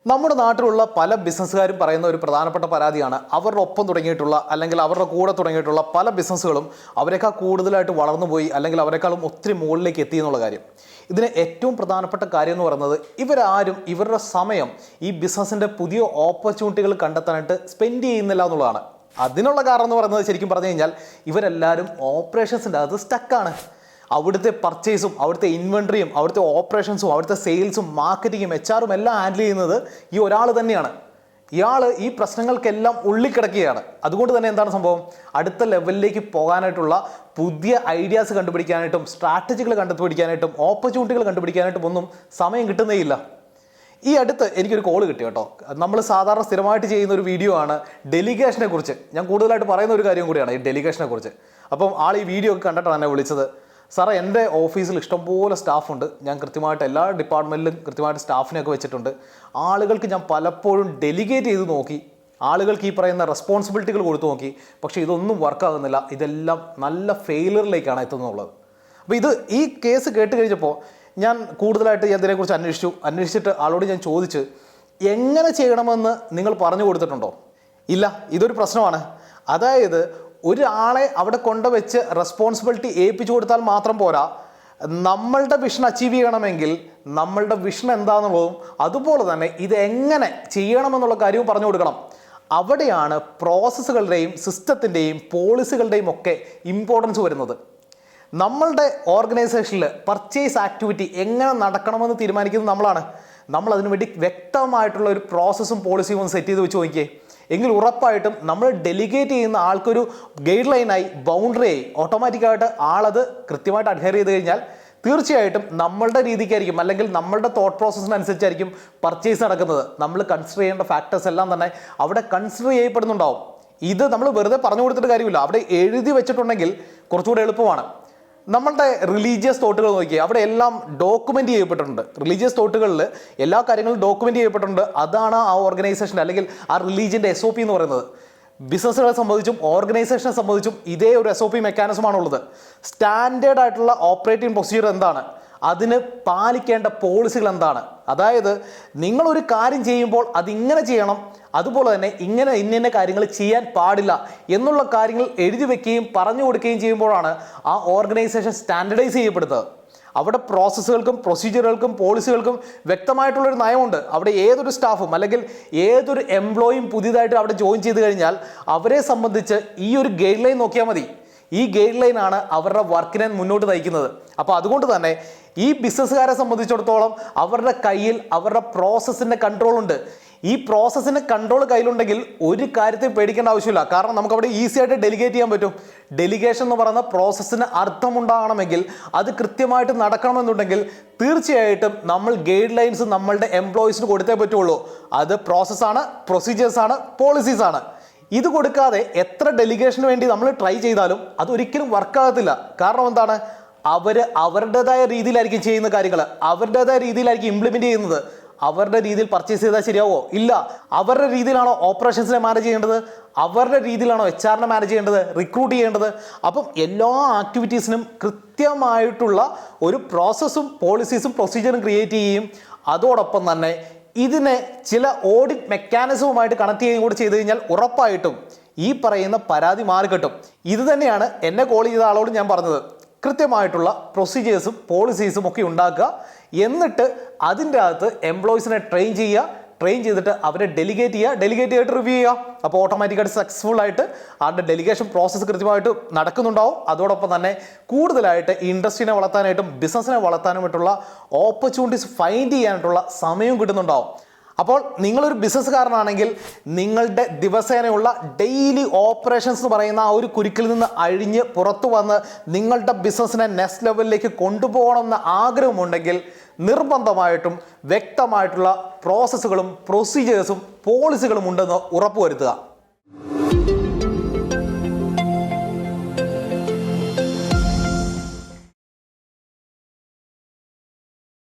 നമ്മുടെ നാട്ടിലുള്ള പല ബിസിനസ്സുകാരും പറയുന്ന ഒരു പ്രധാനപ്പെട്ട പരാതിയാണ് അവരുടെ ഒപ്പം തുടങ്ങിയിട്ടുള്ള അല്ലെങ്കിൽ അവരുടെ കൂടെ തുടങ്ങിയിട്ടുള്ള പല ബിസിനസ്സുകളും അവരെക്കാൾ കൂടുതലായിട്ട് വളർന്നു പോയി അല്ലെങ്കിൽ അവരെക്കാളും ഒത്തിരി മുകളിലേക്ക് എത്തി എന്നുള്ള കാര്യം. ഇതിന് ഏറ്റവും പ്രധാനപ്പെട്ട കാര്യം എന്ന് പറയുന്നത് ഇവരാരും ഇവരുടെ സമയം ഈ ബിസിനസ്സിൻ്റെ പുതിയ ഓപ്പർച്യൂണിറ്റികൾ കണ്ടെത്താനായിട്ട് സ്പെൻഡ് ചെയ്യുന്നില്ല എന്നുള്ളതാണ്. അതിനുള്ള കാരണം എന്ന് പറയുന്നത് ശരിക്കും പറഞ്ഞു കഴിഞ്ഞാൽ ഇവരെല്ലാവരും ഓപ്പറേഷൻസിൻ്റെ അകത്ത് സ്റ്റക്കാണ്. അവിടുത്തെ പർച്ചേസും അവിടുത്തെ ഇൻവെൻട്രിയും അവിടുത്തെ ഓപ്പറേഷൻസും അവിടുത്തെ സെയിൽസും മാർക്കറ്റിങ്ങും HR എല്ലാം ഹാൻഡിൽ ചെയ്യുന്നത് ഈ ഒരാൾ തന്നെയാണ്. ഇയാൾ ഈ പ്രശ്നങ്ങൾക്കെല്ലാം ഉള്ളിക്കിടക്കുകയാണ്. അതുകൊണ്ട് തന്നെ എന്താണ് സംഭവം, അടുത്ത ലെവലിലേക്ക് പോകാനായിട്ടുള്ള പുതിയ ഐഡിയാസ് കണ്ടുപിടിക്കാനായിട്ടും സ്ട്രാറ്റജികൾ കണ്ടുപിടിക്കാനായിട്ടും ഓപ്പർച്യൂണിറ്റികൾ കണ്ടുപിടിക്കാനായിട്ടും ഒന്നും സമയം കിട്ടുന്നേയില്ല. ഈ അടുത്ത് എനിക്കൊരു കോൾ കിട്ടി കേട്ടോ. നമ്മൾ സാധാരണ സ്ഥിരമായിട്ട് ചെയ്യുന്ന ഒരു വീഡിയോ ആണ് ഡെലിഗേഷനെ കുറിച്ച്. ഞാൻ കൂടുതലായിട്ട് പറയുന്ന ഒരു കാര്യം കൂടിയാണ് ഈ ഡെലിഗേഷനെ കുറിച്ച്. അപ്പം ആൾ ഈ വീഡിയോ ഒക്കെ കണ്ടിട്ടാണ് എന്നെ വിളിച്ചത്. സാറേ, എൻ്റെ ഓഫീസിൽ ഇഷ്ടംപോലെ സ്റ്റാഫുണ്ട്, ഞാൻ കൃത്യമായിട്ട് എല്ലാ ഡിപ്പാർട്ട്മെൻറ്റിലും കൃത്യമായിട്ട് സ്റ്റാഫിനെയൊക്കെ വെച്ചിട്ടുണ്ട്. ആളുകൾക്ക് ഞാൻ പലപ്പോഴും ഡെലിഗേറ്റ് ചെയ്ത് നോക്കി, ആളുകൾക്ക് ഈ പറയുന്ന റെസ്പോൺസിബിലിറ്റികൾ കൊടുത്തു നോക്കി, പക്ഷേ ഇതൊന്നും വർക്കാകുന്നില്ല. ഇതെല്ലാം നല്ല ഫെയിലിയറിലേക്കാണ് എത്തുന്നുള്ളത്. അപ്പോൾ ഈ കേസ് കേട്ട് കഴിഞ്ഞപ്പോൾ ഞാൻ കൂടുതലായിട്ട് ഇതിനെക്കുറിച്ച് അന്വേഷിച്ചിട്ട് ആളോട് ഞാൻ ചോദിച്ച്, എങ്ങനെ ചെയ്യണമെന്ന് നിങ്ങൾ പറഞ്ഞു കൊടുത്തിട്ടുണ്ടോ? ഇല്ല, ഇതൊരു പ്രശ്നമാണ്. അതായത് ഒരാളെ അവിടെ കൊണ്ടുവച്ച് റെസ്പോൺസിബിലിറ്റി ഏൽപ്പിച്ചു കൊടുത്താൽ മാത്രം പോരാ, നമ്മളുടെ വിഷൻ അച്ചീവ് ചെയ്യണമെങ്കിൽ നമ്മളുടെ വിഷൻ എന്താണെന്നുള്ളതും അതുപോലെ തന്നെ ഇത് എങ്ങനെ ചെയ്യണമെന്നുള്ള കാര്യവും പറഞ്ഞു കൊടുക്കണം. അവിടെയാണ് പ്രോസസ്സുകളുടെയും സിസ്റ്റത്തിൻ്റെയും പോളിസികളുടെയും ഒക്കെ ഇമ്പോർട്ടൻസ് വരുന്നത്. നമ്മളുടെ ഓർഗനൈസേഷനിൽ പർച്ചേസ് ആക്ടിവിറ്റി എങ്ങനെ നടക്കണമെന്ന് തീരുമാനിക്കുന്നത് നമ്മളാണ്. നമ്മൾ അതിനു വേണ്ടി വ്യക്തമായിട്ടുള്ള ഒരു പ്രോസസ്സും പോളിസിയും ഒന്ന് സെറ്റ് ചെയ്ത് വെച്ച് നോക്കിയേ. എങ്കിൽ ഉറപ്പായിട്ടും നമ്മൾ ഡെലിഗേറ്റ് ചെയ്യുന്ന ആൾക്കൊരു ഗൈഡ് ലൈനായി ബൗണ്ടറിയായി ഓട്ടോമാറ്റിക്കായിട്ട് ആളത് കൃത്യമായിട്ട് അഡ്ഹെയർ ചെയ്ത് കഴിഞ്ഞാൽ തീർച്ചയായിട്ടും നമ്മളുടെ രീതിക്കായിരിക്കും അല്ലെങ്കിൽ നമ്മളുടെ തോട്ട് പ്രോസസ്സിനനുസരിച്ചായിരിക്കും പർച്ചേസ് നടക്കുന്നത്. നമ്മൾ കൺസിഡർ ചെയ്യേണ്ട ഫാക്ടേഴ്സ് എല്ലാം തന്നെ അവിടെ കൺസിഡർ ചെയ്യപ്പെടുന്നുണ്ടാവും. ഇത് നമ്മൾ വെറുതെ പറഞ്ഞു കൊടുത്തിട്ട് കാര്യമില്ല, അവിടെ എഴുതി വെച്ചിട്ടുണ്ടെങ്കിൽ കുറച്ചുകൂടെ എളുപ്പമാണ്. നമ്മളുടെ റിലീജിയസ് തോട്ടുകൾ നോക്കിയാൽ അവിടെ എല്ലാം ഡോക്യുമെൻ്റ് ചെയ്യപ്പെട്ടിട്ടുണ്ട്. റിലീജിയസ് തോട്ടുകളിൽ എല്ലാ കാര്യങ്ങളും ഡോക്യുമെൻ്റ് ചെയ്യപ്പെട്ടിട്ടുണ്ട്. അതാണ് ആ ഓർഗനൈസേഷൻ അല്ലെങ്കിൽ ആ റിലീജിയൻ്റെ SOP എന്ന് പറയുന്നത്. ബിസിനസ്സുകളെ സംബന്ധിച്ചും ഓർഗനൈസേഷനെ സംബന്ധിച്ചും ഇതേ ഒരു SOP മെക്കാനിസമാണുള്ളത്. സ്റ്റാൻഡേർഡ് ആയിട്ടുള്ള ഓപ്പറേറ്റിംഗ് പ്രൊസീജിയർ എന്താണ്, അതിന് പാലിക്കേണ്ട പോളിസികൾ എന്താണ്, അതായത് നിങ്ങളൊരു കാര്യം ചെയ്യുമ്പോൾ അതിങ്ങനെ ചെയ്യണം, അതുപോലെ തന്നെ ഇന്ന കാര്യങ്ങൾ ചെയ്യാൻ പാടില്ല എന്നുള്ള കാര്യങ്ങൾ എഴുതി വെക്കുകയും പറഞ്ഞു കൊടുക്കുകയും ചെയ്യുമ്പോഴാണ് ആ ഓർഗനൈസേഷൻ സ്റ്റാൻഡർഡൈസ് ചെയ്യപ്പെടുന്നത്. അവിടെ പ്രോസസ്സുകൾക്കും പ്രൊസീജിയറുകൾക്കും പോളിസികൾക്കും വ്യക്തമായിട്ടുള്ളൊരു നയമുണ്ട്. അവിടെ ഏതൊരു സ്റ്റാഫും അല്ലെങ്കിൽ ഏതൊരു എംപ്ലോയിയും പുതിയതായിട്ട് അവിടെ ജോയിൻ ചെയ്ത് കഴിഞ്ഞാൽ അവരെ സംബന്ധിച്ച് ഈ ഒരു ഗൈഡ് ലൈൻ നോക്കിയാൽ മതി. ഈ ഗൈഡ് ലൈനാണ് അവരുടെ വർക്കിനെ മുന്നോട്ട് നയിക്കുന്നത്. അപ്പോൾ അതുകൊണ്ട് തന്നെ ഈ ബിസിനസ്സുകാരെ സംബന്ധിച്ചിടത്തോളം അവരുടെ കയ്യിൽ അവരുടെ പ്രോസസ്സിൻ്റെ കൺട്രോൾ ഉണ്ട്. ഈ പ്രോസസ്സിൻ്റെ കൺട്രോൾ കയ്യിലുണ്ടെങ്കിൽ ഒരു കാര്യത്തെ പേടിക്കേണ്ട ആവശ്യമില്ല. കാരണം നമുക്കവിടെ ഈസി ആയിട്ട് ഡെലിഗേറ്റ് ചെയ്യാൻ പറ്റും. ഡെലിഗേഷൻ എന്ന് പറയുന്ന പ്രോസസ്സിന് അർത്ഥമുണ്ടാകണമെങ്കിൽ അത് കൃത്യമായിട്ട് നടക്കണമെന്നുണ്ടെങ്കിൽ തീർച്ചയായിട്ടും നമ്മൾ ഗൈഡ് ലൈൻസ് നമ്മളുടെ എംപ്ലോയീസിന് കൊടുത്തേ പറ്റുള്ളൂ. അത് പ്രോസസ്സാണ്, പ്രൊസീജിയേഴ്സാണ്, പോളിസീസാണ്. ഇത് കൊടുക്കാതെ എത്ര ഡെലിഗേഷന് വേണ്ടി നമ്മൾ ട്രൈ ചെയ്താലും അതൊരിക്കലും വർക്കാകത്തില്ല. കാരണം എന്താണ്, അവരുടേതായ രീതിയിലായിരിക്കും ചെയ്യുന്ന കാര്യങ്ങൾ, അവരുടേതായ രീതിയിലായിരിക്കും ഇംപ്ലിമെൻറ്റ് ചെയ്യുന്നത്. അവരുടെ രീതിയിൽ പർച്ചേസ് ചെയ്താൽ ശരിയാവോ? ഇല്ല. അവരുടെ രീതിയിലാണോ ഓപ്പറേഷൻസിനെ മാനേജ് ചെയ്യേണ്ടത്? അവരുടെ രീതിയിലാണോ HR മാനേജ് ചെയ്യേണ്ടത്, റിക്രൂട്ട് ചെയ്യേണ്ടത്? അപ്പം എല്ലാ ആക്ടിവിറ്റീസിനും കൃത്യമായിട്ടുള്ള ഒരു പ്രോസസ്സും പോളിസീസും പ്രൊസീജിയറും ക്രിയേറ്റ് ചെയ്യുകയും അതോടൊപ്പം തന്നെ ഇതിനെ ചില ഓഡിറ്റ് മെക്കാനിസവുമായിട്ട് കണക്ട് ചെയ്യുകയും കൂടി ചെയ്ത് കഴിഞ്ഞാൽ ഉറപ്പായിട്ടും ഈ പറയുന്ന പരാതി മാറിക്കിട്ടും. ഇത് തന്നെയാണ് എന്നെ കോൾ ചെയ്ത ആളോട് ഞാൻ പറഞ്ഞത്. കൃത്യമായിട്ടുള്ള പ്രൊസീജിയേഴ്സും പോളിസീസും ഒക്കെ ഉണ്ടാക്കുക, എന്നിട്ട് അതിൻ്റെ അകത്ത് എംപ്ലോയീസിനെ ട്രെയിൻ ചെയ്തിട്ട് അവരെ ഡെലിഗേറ്റ് ചെയ്തിട്ട് റിവ്യൂ ചെയ്യുക. അപ്പോൾ ഓട്ടോമാറ്റിക്കായിട്ട് സക്സസ്ഫുൾ ആയിട്ട് അവരുടെ ഡെലിഗേഷൻ പ്രോസസ്സ് കൃത്യമായിട്ട് നടക്കുന്നുണ്ടാവും. അതോടൊപ്പം തന്നെ കൂടുതലായിട്ട് ഇൻഡസ്ട്രീനെ വളർത്താനായിട്ടും ബിസിനസ്സിനെ വളർത്താനുമായിട്ടുള്ള ഓപ്പർച്യൂണിറ്റീസ് ഫൈൻഡ് ചെയ്യാനായിട്ടുള്ള സമയവും കിട്ടുന്നുണ്ടാവും. അപ്പോൾ നിങ്ങളൊരു ബിസിനസ്സുകാരനാണെങ്കിൽ നിങ്ങളുടെ ദിവസേനയുള്ള ഡെയിലി ഓപ്പറേഷൻസ് എന്ന് പറയുന്ന ആ ഒരു കുരുക്കിൽ നിന്ന് അഴിഞ്ഞ് പുറത്തു വന്ന് നിങ്ങളുടെ ബിസിനസ്സിനെ നെക്സ്റ്റ് ലെവലിലേക്ക് കൊണ്ടുപോകണമെന്ന ആഗ്രഹമുണ്ടെങ്കിൽ നിർബന്ധമായിട്ടും വ്യക്തമായിട്ടുള്ള പ്രോസസ്സുകളും പ്രൊസീജിയേഴ്സും പോളിസികളും ഉണ്ടെന്ന് ഉറപ്പുവരുത്തുക.